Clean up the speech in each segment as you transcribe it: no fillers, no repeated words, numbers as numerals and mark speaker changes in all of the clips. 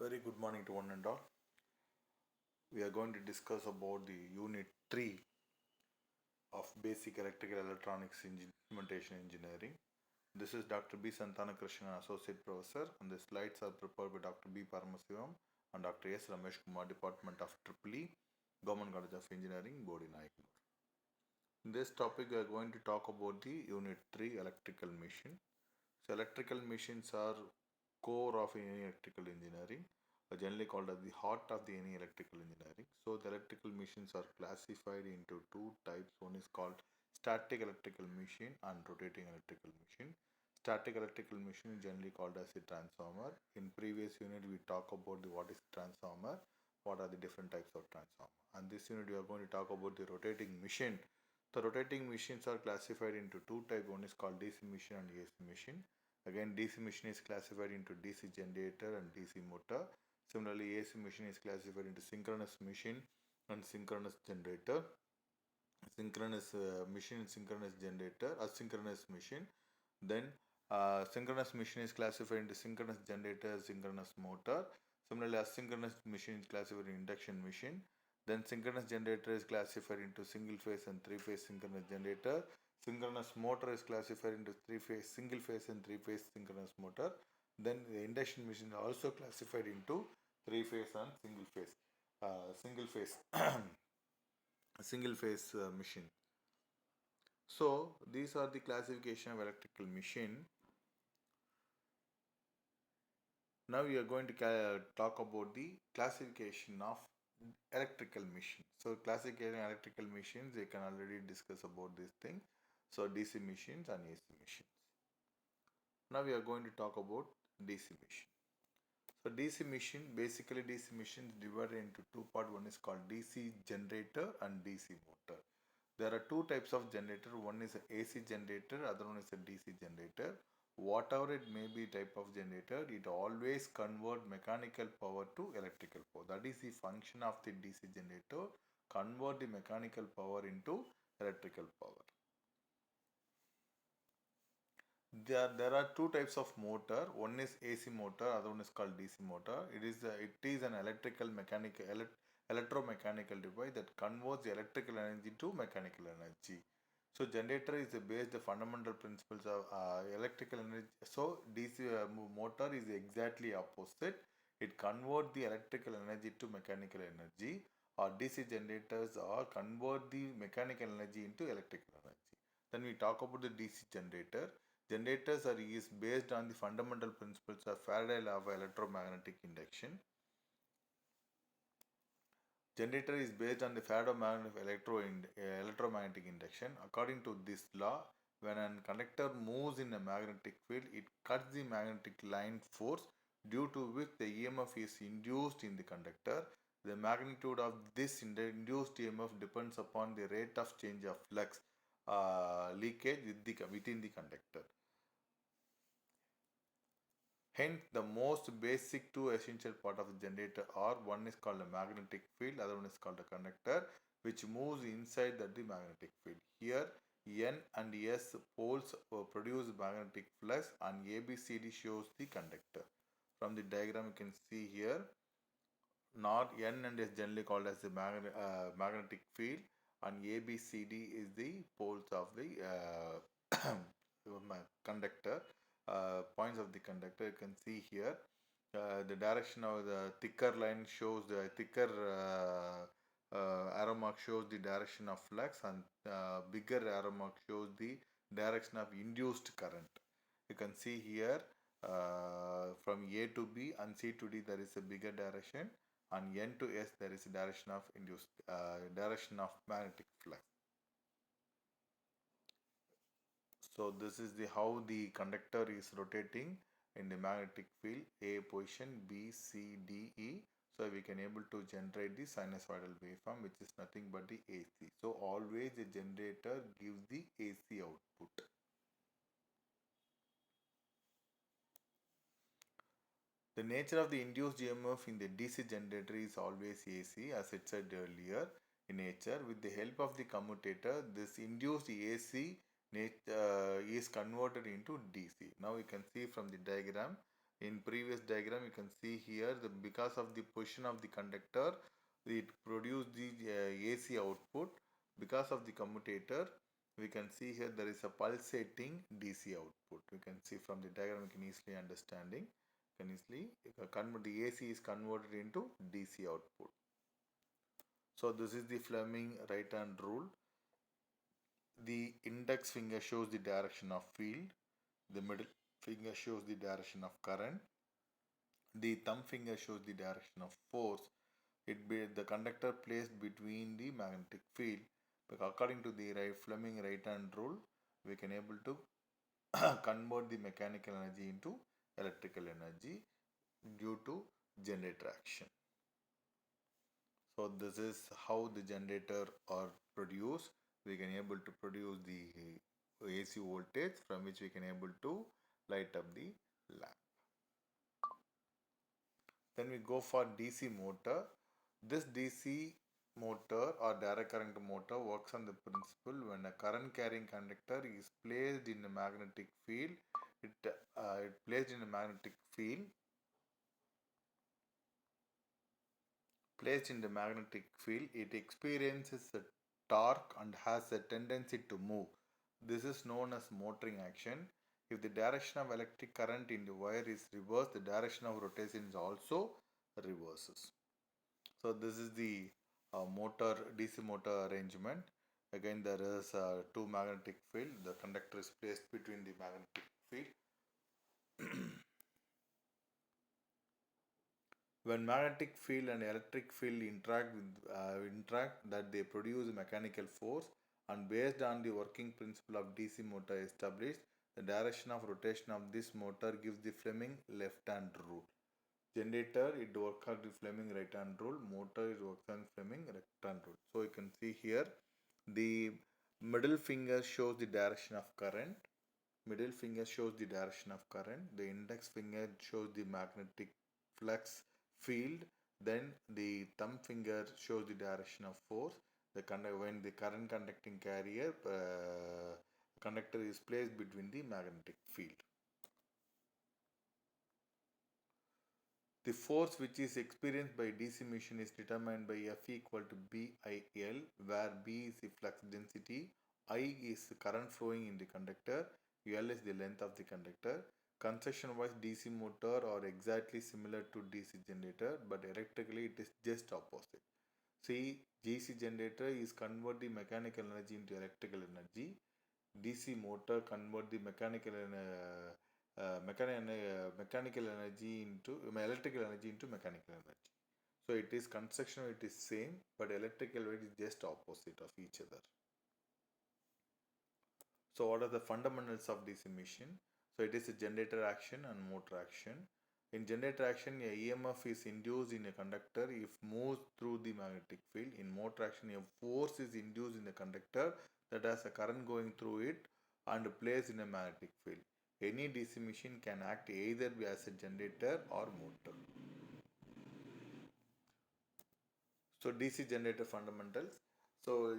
Speaker 1: Very good morning to one and all. We are going to discuss about the unit 3 of basic electrical electronics implementation engineering. This is Dr. B. Santana Krishnan, Associate Professor, and the slides are prepared by Dr. B. Paramasivam and Dr. S. Ramesh Kumar, Department of EEE, Government College of Engineering, Board in Naiknur. In this topic, we are going to talk about the unit 3 electrical machine. So, electrical machines are core of any electrical engineering, generally called as the heart of the any electrical engineering. So the electrical machines are classified into two types. One is called static electrical machine and rotating electrical machine. Static electrical machine is generally called as a transformer. In previous unit we talk about what is transformer, what are the different types of transformer. And this unit we are going to talk about the rotating machine. The rotating machines are classified into two types. One is called DC machine and AC machine. Again, DC machine is classified into DC generator and DC motor. Similarly, AC machine is classified into synchronous machine and synchronous generator. Synchronous machine, synchronous generator, asynchronous machine. Then synchronous machine is classified into synchronous generator, synchronous motor. Similarly, asynchronous machine is classified into induction machine. Then synchronous generator is classified into single phase and three phase synchronous generator. Synchronous motor is classified into three phase, single phase and three phase synchronous motor. Then the induction machine is also classified into three phase and single phase single phase machine. So these are the classification of electrical machine. Now we are going to talk about the classification of electrical machine. So classification electrical machines, we can already discuss about this thing. So DC machines and AC machines. Now we are going to talk about DC machine. So DC machine, basically DC machine is divided into two parts. One is called DC generator and DC motor. There are two types of generator. One is a AC generator, other one is a DC generator. Whatever it may be type of generator, it always convert mechanical power to electrical power. That is the function of the DC generator, convert the mechanical power into electrical power. There are two types of motor. One is AC motor, other one is called DC motor. It is an electromechanical device that converts electrical energy to mechanical energy. So generator is based the fundamental principles of electrical energy. So DC motor is exactly opposite. It convert the electrical energy to mechanical energy. Or DC generators or convert the mechanical energy into electrical energy. Then we talk about the DC generator. Generators are based on the fundamental principles of Faraday law of electromagnetic induction. Generator is based on the Faraday electromagnetic induction. According to this law, when a conductor moves in a magnetic field, it cuts the magnetic line force due to which the EMF is induced in the conductor. The magnitude of this induced EMF depends upon the rate of change of flux leakage within the conductor. Hence, the most basic two essential part of the generator are one is called a magnetic field, other one is called a conductor, which moves inside the magnetic field. Here, N and S poles produce magnetic flux, and ABCD shows the conductor. From the diagram, you can see here, North N and S generally called as the magnetic field, and ABCD is the poles of the conductor. Points of the conductor, you can see here the direction of the thicker line shows the thicker arrow mark shows the direction of flux, and bigger arrow mark shows the direction of induced current. You can see here from A to B and C to D there is a bigger direction, and N to S there is a direction of induced direction of magnetic flux. So this is the how the conductor is rotating in the magnetic field A position, B, C, D, E. So we can able to generate the sinusoidal waveform, which is nothing but the AC. So always the generator gives the AC output. The nature of the induced EMF in the DC generator is always AC, as it said earlier in nature. With the help of the commutator, this induced AC is converted into DC. Now you can see from the diagram, In previous diagram, you can see here because of the position of the conductor, it produced the AC output. Because of the commutator, we can see here there is a pulsating DC output. We can see from the diagram, you can easily understanding. Can easily convert the AC is converted into DC output. So this is the Fleming right hand rule. The index finger shows the direction of field. The middle finger shows the direction of current. The thumb finger shows the direction of force. It be the conductor placed between the magnetic field. But according to the Fleming right hand rule, we can able to convert the mechanical energy into electrical energy due to generator action. So this is how the generator are produced. We can able to produce the AC voltage from which we can able to light up the lamp. Then we go for DC motor. This DC motor or direct current motor works on the principle when a current carrying conductor is placed in a magnetic field. It placed in a magnetic field. Placed in the magnetic field, it experiences a torque and has a tendency to move. This is known as motoring action. If the direction of electric current in the wire is reversed, the direction of rotation is also reverses. So this is the motor DC motor arrangement. Again, there is two magnetic field. The conductor is placed between the magnetic field. When magnetic field and electric field interact, that they produce mechanical force, and based on the working principle of DC motor established, the direction of rotation of this motor gives the Fleming left hand rule. Generator, it works on the Fleming right hand rule. Motor, it works on Fleming right hand rule. So you can see here the middle finger shows the direction of current. Middle finger shows the direction of current. The index finger shows the magnetic flux field. Then the thumb finger shows the direction of force. When the current conducting carrier conductor is placed between the magnetic field. The force which is experienced by DC machine is determined by F equal to BIL, where B is the flux density, I is the current flowing in the conductor, L is the length of the conductor. Construction wise, DC motor are exactly similar to DC generator, but electrically it is just opposite. See, DC generator is convert the mechanical energy into electrical energy. DC motor convert the mechanical energy into electrical energy into mechanical energy. So it is construction, it is same, but electrical weight is just opposite of each other. So what are the fundamentals of DC machine? So it is a generator action and motor action. In generator action, a EMF is induced in a conductor if moves through the magnetic field. In motor action, a force is induced in the conductor that has a current going through it and placed in a magnetic field. Any DC machine can act either as a generator or motor. So DC generator fundamentals. So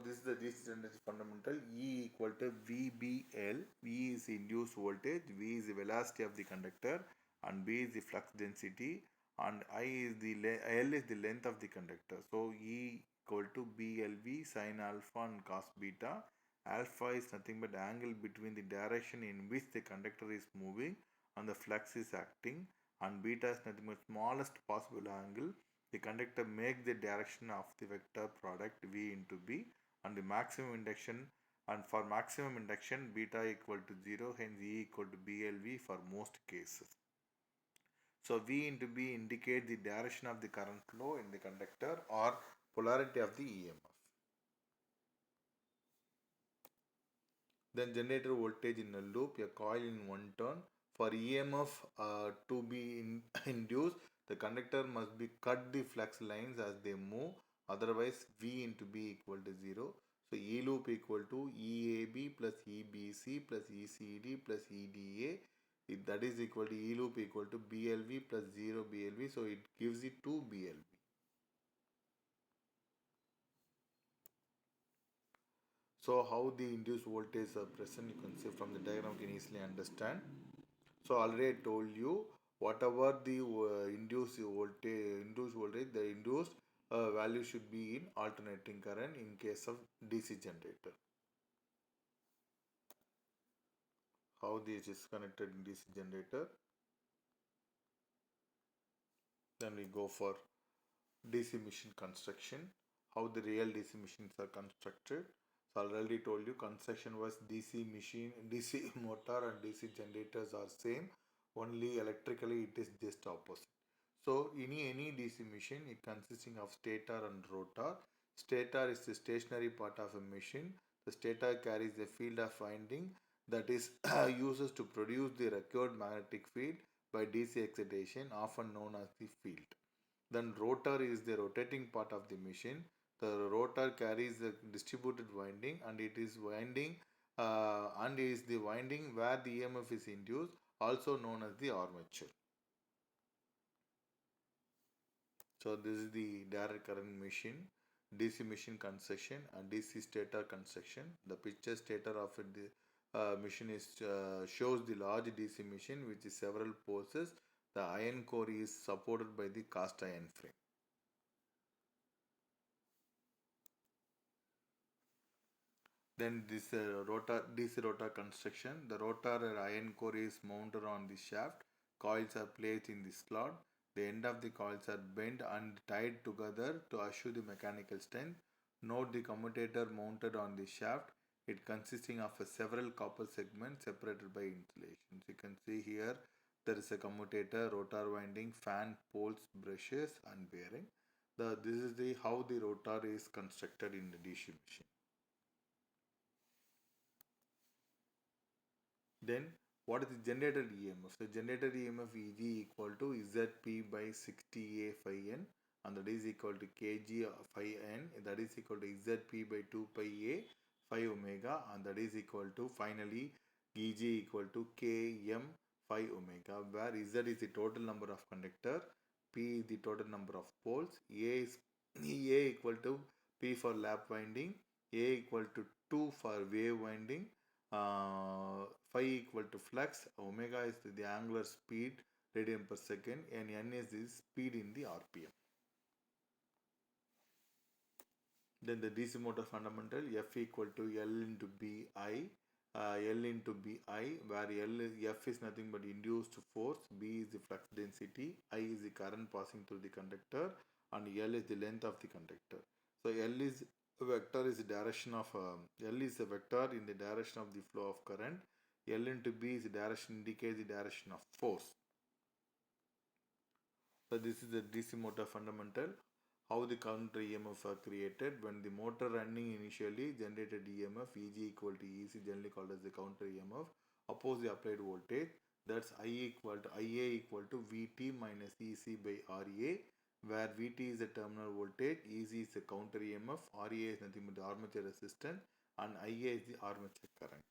Speaker 1: this is the DC generator fundamental. E equal to VBL. V is induced voltage. V is the velocity of the conductor, and B is the flux density, and L is the length of the conductor. So E equal to BLV sin alpha and cos beta. Alpha is nothing but the angle between the direction in which the conductor is moving and the flux is acting, and beta is nothing but smallest possible angle the conductor makes the direction of the vector product V into B, and the maximum induction, and for maximum induction beta equal to 0, hence E equal to BLV for most cases. So V into B indicates the direction of the current flow in the conductor or polarity of the EMF. Then generator voltage in a loop, a coil in one turn. For EMF to be induced, the conductor must be cut the flux lines as they move, otherwise V into B equal to 0. So E loop equal to EAB plus EBC plus ECD plus EDA. If that is equal to E loop equal to BLV plus 0 BLV, so it gives it 2 BLV. So how the induced voltage are present, you can see from the diagram, you can easily understand. So already I told you whatever the induced voltage, the induced value should be in alternating current in case of DC generator. How this is connected in DC generator. Then we go for DC machine construction. How the real DC machines are constructed. So I already told you construction was DC machine, DC motor and DC generators are same. Only electrically it is just opposite. So any DC machine is consisting of stator and rotor. Stator is the stationary part of a machine. The stator carries a field of winding that is uses to produce the required magnetic field by DC excitation, often known as the field. Then rotor is the rotating part of the machine. The rotor carries the distributed winding and it is winding and is the winding where the EMF is induced, also known as the armature. So this is the direct current machine, DC machine construction and DC stator construction. The picture stator of the machine is shows the large DC machine which is several pulses. The iron core is supported by the cast iron frame. Then this DC rotor construction. The rotor iron core is mounted on the shaft. Coils are placed in the slot. The end of the coils are bent and tied together to assure the mechanical strength. Note the commutator mounted on the shaft. It consisting of several copper segments separated by insulation. So you can see here there is a commutator, rotor winding, fan, poles, brushes and bearing. This is the how the rotor is constructed in the DC machine. Then what is the generated EMF? So generated EMF Eg equal to Zp by 60A phi n and that is equal to kg phi n, that is equal to Zp by 2 pi A phi omega and that is equal to finally Eg equal to km phi omega, where Z is the total number of conductor, P is the total number of poles, A is A equal to P for lap winding, A equal to 2 for wave winding, phi equal to flux, omega is the angular speed radian per second and n is the speed in the RPM. Then the DC motor fundamental, F equal to L into Bi, L into Bi, where F is nothing but induced force, B is the flux density, I is the current passing through the conductor and L is the length of the conductor. So L is a vector is the direction of L is a vector in the direction of the flow of current. L into B is the direction, indicates the direction of force. So this is the DC motor fundamental. How the counter EMF are created. When the motor running initially generated EMF Eg equal to EC, generally called as the counter EMF, oppose the applied voltage. That's IA equal to VT minus EC by RA, where VT is the terminal voltage, EC is the counter EMF, RA is nothing but the armature resistance and IA is the armature current.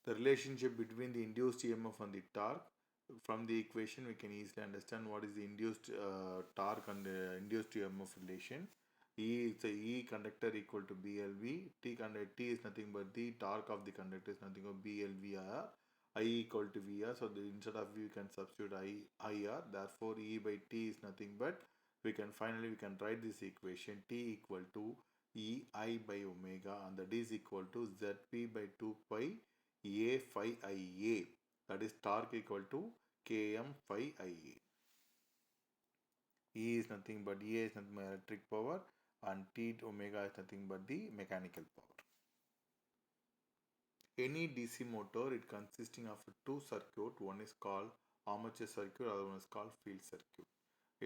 Speaker 1: The relationship between the induced EMF and the torque. From the equation we can easily understand what is the induced torque and the induced EMF relation. E is a E conductor equal to BLV. T is nothing but the torque of the conductor is nothing but BLVR. I equal to VR. So instead of V we can substitute IR. Therefore E by T is nothing but we can write this equation T equal to EI by omega and that is equal to ZP by 2 pi A phi Ia, that is torque equal to Km phi Ia. E is nothing but EA is nothing but electric power and T omega is nothing but the mechanical power. Any DC motor, it consisting of two circuit, one is called armature circuit, other one is called field circuit.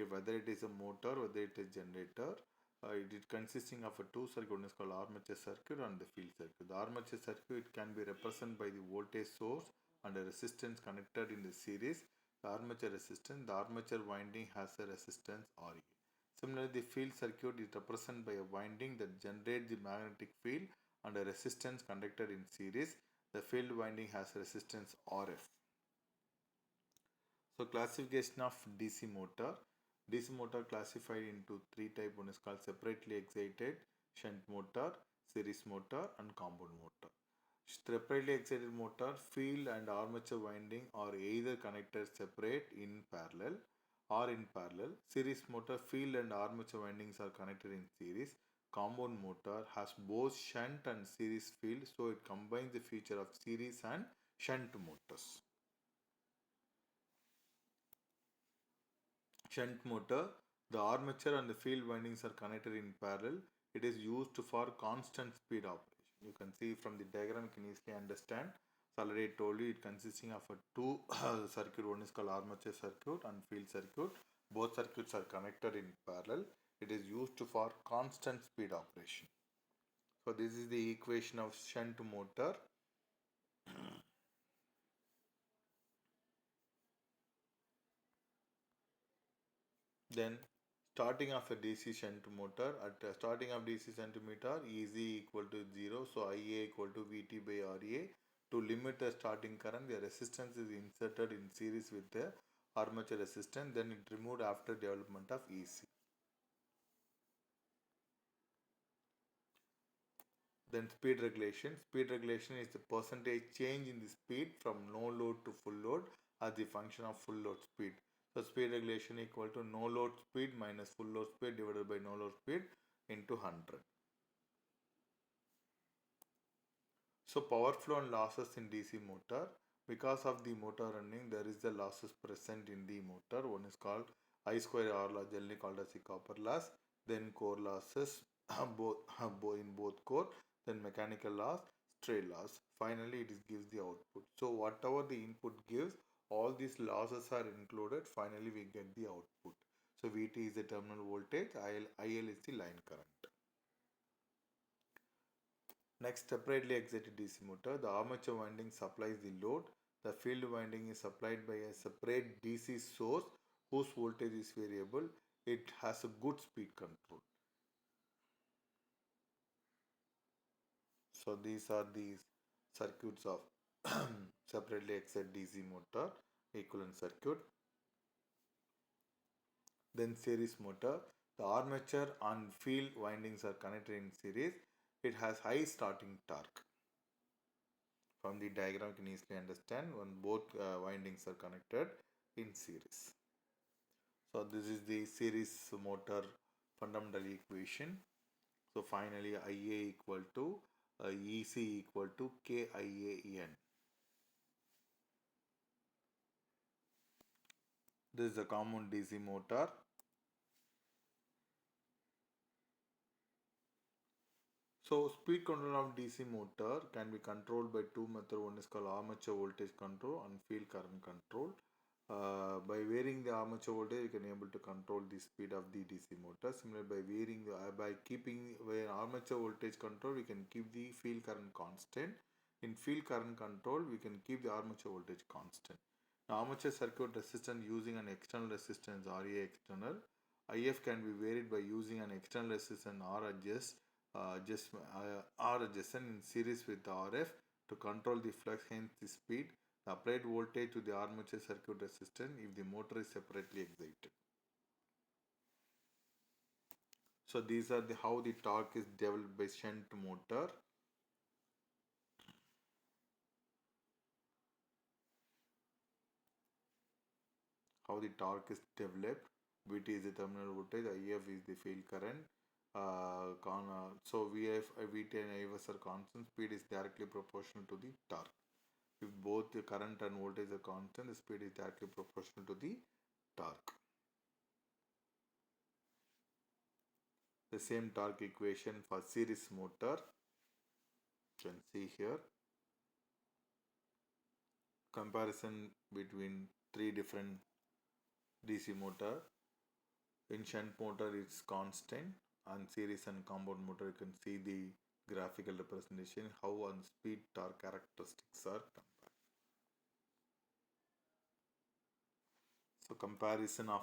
Speaker 1: Whether it is a motor, whether it is generator, it is consisting of a two circuit, one is called armature circuit and the field circuit. The armature circuit can be represented by the voltage source and a resistance connected in the series. The armature resistance, the armature winding has a resistance RA. Similarly, the field circuit is represented by a winding that generates the magnetic field and a resistance conducted in series. The field winding has resistance RF. So classification of DC motor. DC motor classified into three types. One is called separately excited, shunt motor, series motor and compound motor. Separately excited motor, field and armature winding are either connected separate in parallel or in parallel. Series motor, field and armature windings are connected in series. Compound motor has both shunt and series field, so it combines the feature of series and shunt motors. Shunt motor, the armature and the field windings are connected in parallel. It is used for constant speed operation. You can see from the diagram, you can easily understand. So already I told you it consisting of a two circuit. One is called armature circuit and field circuit. Both circuits are connected in parallel. It is used for constant speed operation. So this is the equation of shunt motor. Then starting of a DC shunt motor, at starting of DC shunt motor, EZ equal to 0, so IA equal to VT by RA. To limit the starting current, the resistance is inserted in series with the armature resistance, then it removed after development of EC. Then speed regulation. Speed regulation is the percentage change in the speed from no load to full load as the function of full load speed. So speed regulation equal to no load speed minus full load speed divided by no load speed into 100. So power flow and losses in DC motor. Because of the motor running, there is the losses present in the motor. One is called I square R loss, generally called as the copper loss. Then core losses in both core. Then mechanical loss, stray loss. Finally, it gives the output. So whatever the input gives, all these losses are included. Finally, we get the output. So VT is the terminal voltage, IL is the line current. Next, separately excited DC motor. The armature winding supplies the load. The field winding is supplied by a separate DC source whose voltage is variable. It has a good speed control. So these are the circuits of separately excited DC motor, equivalent circuit. Then series motor. The armature and field windings are connected in series. It has high starting torque. From the diagram you can easily understand when both windings are connected in series. So this is the series motor fundamental equation. So finally IA equal to EC equal to KIAN. This is a common DC motor. So speed control of DC motor can be controlled by two methods. One is called armature voltage control and field current control. By varying the armature voltage, you can able to control the speed of the DC motor. Similarly, by varying by keeping armature voltage control, we can keep the field current constant. In field current control, we can keep the armature voltage constant. Now, armature circuit resistance using an external resistance RA external. IF can be varied by using an external resistance R adjacent in series with the RF to control the flux, hence the speed. The applied voltage to the armature circuit resistance if the motor is separately excited. So these are how the torque is developed by shunt motor. How the torque is developed. VT is the terminal voltage, IF is the field current. So VT and IF are constant, speed is directly proportional to the torque. If both the current and voltage are constant, the speed is directly proportional to the torque. The same torque equation for series motor, you can see here. Comparison between three different DC motor. In shunt motor it's constant, and series and compound motor you can see the graphical representation how on speed torque characteristics are compared. So comparison of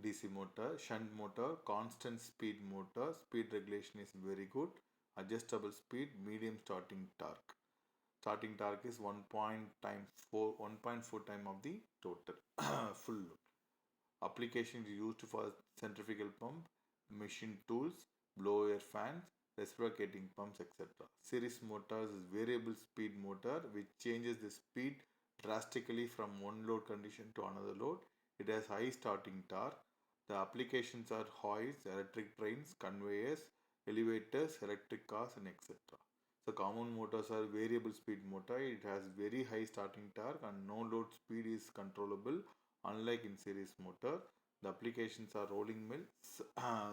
Speaker 1: DC motor, shunt motor, constant speed motor, speed regulation is very good, adjustable speed, medium starting torque. Starting torque is 1.4 time of the total full load. Application is used for centrifugal pump, machine tools, blower fans, reciprocating pumps, etc. Series motors is variable speed motor which changes the speed drastically from one load condition to another load. It has high starting torque. The applications are hoists, electric trains, conveyors, elevators, electric cars, and etc. So common motors are variable speed motor. It has very high starting torque and no load speed is controllable. Unlike in series motor, the applications are rolling mills,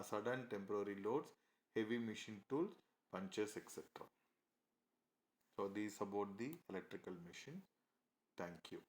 Speaker 1: sudden temporary loads, heavy machine tools, punches, etc. So these about the electrical machine. Thank you.